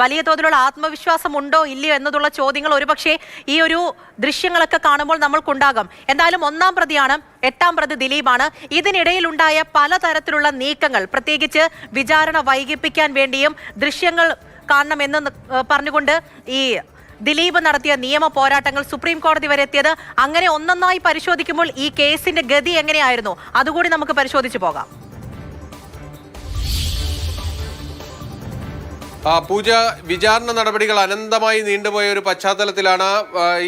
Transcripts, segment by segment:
വലിയ തോതിലുള്ള ആത്മവിശ്വാസം ഉണ്ടോ ഇല്ലയോ എന്നതുള്ള ചോദ്യങ്ങൾ ഒരുപക്ഷെ ഈ ഒരു ദൃശ്യങ്ങളൊക്കെ കാണുമ്പോൾ നമ്മൾക്കുണ്ടാകാം. എന്തായാലും ഒന്നാം പ്രതിയാണ്, എട്ടാം പ്രതി ദിലീപാണ്. ഇതിനിടയിലുണ്ടായ പലതരത്തിലുള്ള നീക്കങ്ങൾ, പ്രത്യേകിച്ച് വിചാരണ വൈകിപ്പിക്കാൻ വേണ്ടിയും ദൃശ്യങ്ങൾ കാണണമെന്ന് പറഞ്ഞുകൊണ്ട് ഈ ദിലീപ് നടത്തിയ നിയമ പോരാട്ടങ്ങൾ സുപ്രീം കോടതി വരെ എത്തിയത്, അങ്ങനെ ഒന്നൊന്നായി പരിശോധിക്കുമ്പോൾ ഈ കേസിന്റെ ഗതി എങ്ങനെയായിരുന്നു അതുകൂടി നമുക്ക് പരിശോധിച്ചു പോകാം. പൂജ, വിചാരണ നടപടികൾ അനന്തമായി നീണ്ടുപോയ ഒരു പശ്ചാത്തലത്തിലാണ്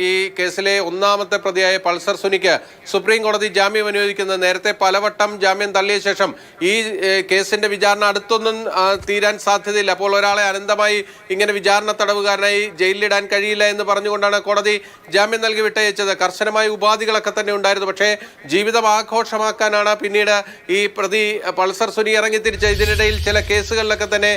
ഈ കേസിലെ ഒന്നാമത്തെ പ്രതിയായ പൾസർ സുനിക്ക് സുപ്രീം കോടതി ജാമ്യം അനുവദിക്കുന്നത്. നേരത്തെ പലവട്ടം ജാമ്യം തള്ളിയ ശേഷം ഈ കേസിന്റെ വിചാരണ അടുത്തൊന്നും തീരാൻ സാധ്യതയില്ല, അപ്പോൾ ഒരാളെ അനന്തമായി ഇങ്ങനെ വിചാരണ തടവുകാരനായി ജയിലിലിടാൻ കഴിയില്ല എന്ന് പറഞ്ഞുകൊണ്ടാണ് കോടതി ജാമ്യം നൽകി വിട്ടയച്ചത്. കർശനമായ ഉപാധികളൊക്കെ തന്നെ ഉണ്ടായിരുന്നു. പക്ഷേ ജീവിതം ആഘോഷമാക്കാനാണ് പിന്നീട് ഈ പ്രതി പൾസർ സുനി ഇറങ്ങിത്തിരിച്ച. ഇതിനിടയിൽ ചില കേസുകളിലൊക്കെ തന്നെ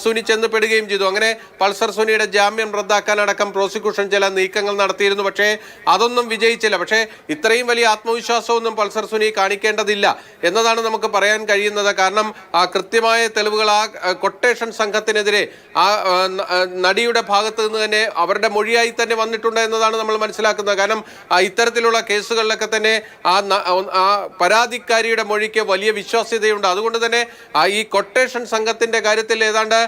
സുനി ചെന്ന് ചെയ്തു. അങ്ങനെ പൾസർ സുനിയുടെ ജാമ്യം റദ്ദാക്കാനടക്കം പ്രോസിക്യൂഷൻ ചില നീക്കങ്ങൾ നടത്തിയിരുന്നു. പക്ഷേ അതൊന്നും വിജയിച്ചില്ല. പക്ഷേ ഇത്രയും വലിയ ആത്മവിശ്വാസമൊന്നും പൾസർ സുനി കാണിക്കേണ്ടതില്ല എന്നതാണ് നമുക്ക് പറയാൻ കഴിയുന്നത്. കാരണം കൃത്യമായ തെളിവുകൾ ആ കൊട്ടേഷൻ സംഘത്തിനെതിരെ ആ നടിയുടെ ഭാഗത്ത് നിന്ന് തന്നെ അവരുടെ മൊഴിയായി തന്നെ വന്നിട്ടുണ്ട് എന്നതാണ് നമ്മൾ മനസ്സിലാക്കുന്നത്. കാരണം ഇത്തരത്തിലുള്ള കേസുകളിലൊക്കെ തന്നെ ആ പരാതിക്കാരിയുടെ മൊഴിക്ക് വലിയ വിശ്വാസ്യതയുണ്ട്. അതുകൊണ്ട് തന്നെ ഈ കൊട്ടേഷൻ സംഘത്തിന്റെ കാര്യത്തിൽ ഏതാണ്ട്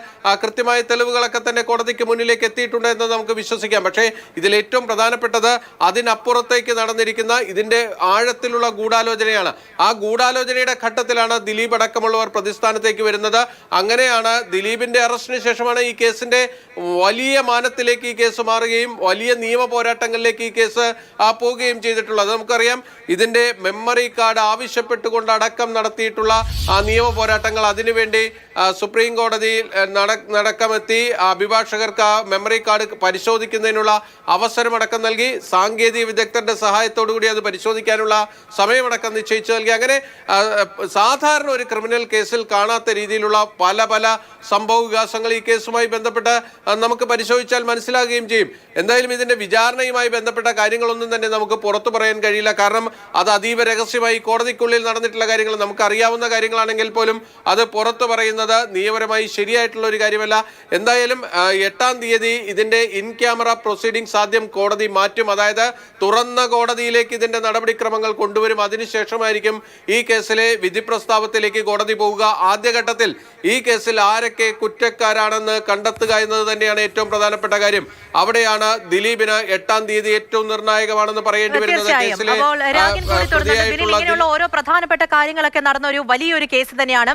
കൃത്യമായ തെളിവുകളൊക്കെ തന്നെ കോടതിക്ക് മുന്നിലേക്ക് എത്തിയിട്ടുണ്ട് എന്ന് നമുക്ക് വിശ്വസിക്കാം. പക്ഷേ ഇതിൽ ഏറ്റവും പ്രധാനപ്പെട്ടത് അതിനപ്പുറത്തേക്ക് നടന്നിരിക്കുന്ന ഇതിന്റെ ആഴത്തിലുള്ള ഗൂഢാലോചനയാണ്. ആ ഗൂഢാലോചനയുടെ ഘട്ടത്തിലാണ് ദിലീപ് അടക്കമുള്ളവർ പ്രതിസ്ഥാനത്തേക്ക് വരുന്നത്. അങ്ങനെയാണ് ദിലീപിന്റെ അറസ്റ്റിന് ശേഷമാണ് ഈ കേസിന്റെ വലിയ മാനത്തിലേക്ക് ഈ കേസ് മാറുകയും വലിയ നിയമ പോരാട്ടങ്ങളിലേക്ക് ഈ കേസ് പോവുകയും ചെയ്തിട്ടുള്ളത്. നമുക്കറിയാം, ഇതിന്റെ മെമ്മറി കാർഡ് ആവശ്യപ്പെട്ടുകൊണ്ട് അടക്കം നടത്തിയിട്ടുള്ള ആ നിയമ പോരാട്ടങ്ങൾ, അതിനുവേണ്ടി സുപ്രീം കോടതിയിൽ നടക്കമെത്തി അഭിഭാഷകർക്ക് ആ മെമ്മറി കാർഡ് പരിശോധിക്കുന്നതിനുള്ള അവസരമടക്കം നൽകി, സാങ്കേതിക വിദഗ്ധരുടെ സഹായത്തോടു കൂടി അത് പരിശോധിക്കാനുള്ള സമയമടക്കം നിശ്ചയിച്ചു നൽകി. അങ്ങനെ സാധാരണ ഒരു ക്രിമിനൽ കേസിൽ കാണാത്ത രീതിയിലുള്ള പല പല സംഭവ വികാസങ്ങൾ ഈ കേസുമായി ബന്ധപ്പെട്ട് നമുക്ക് പരിശോധിച്ചാൽ മനസ്സിലാകുകയും ചെയ്യും. എന്തായാലും ഇതിന്റെ വിചാരണയുമായി ബന്ധപ്പെട്ട കാര്യങ്ങളൊന്നും തന്നെ നമുക്ക് പുറത്തു പറയാൻ കഴിയില്ല. കാരണം അത് അതീവ രഹസ്യമായി കോടതിക്കുള്ളിൽ നടന്നിട്ടുള്ള കാര്യങ്ങൾ, നമുക്ക് അറിയാവുന്ന കാര്യങ്ങളാണെങ്കിൽ പോലും അത് പുറത്തു പറയുന്നത് നിയമപരമായി ശരിയായിട്ടുള്ള ഒരു കാര്യമല്ല. എന്തായാലും 8-ാം തീയതി ഇതിന്റെ ഇൻ ക്യാമറ പ്രൊസീഡിംഗ്സ് ആദ്യം കോടതി മാറ്റും. അതായത് തുറന്ന കോടതിയിലേക്ക് ഇതിന്റെ നടപടിക്രമങ്ങൾ കൊണ്ടുവരും. അതിനുശേഷമായിരിക്കും ഈ കേസിലെ വിധി പ്രസ്താവത്തിലേക്ക് കോടതി പോവുക. ആദ്യഘട്ടത്തിൽ ഈ കേസിൽ ആരൊക്കെ കുറ്റക്കാരാണെന്ന് കണ്ടെത്തുക എന്നത് തന്നെയാണ് ഏറ്റവും പ്രധാനപ്പെട്ട കാര്യം. അവിടെയാണ് ദിലീപിന് 8-ാം തീയതി ഏറ്റവും നിർണായകമാണെന്ന് പറയേണ്ടി വരുന്നത്. കേസിലെ ഓരോ പ്രധാനപ്പെട്ട കാര്യങ്ങളൊക്കെ നടന്ന ഒരു വലിയൊരു കേസ് തന്നെയാണ്.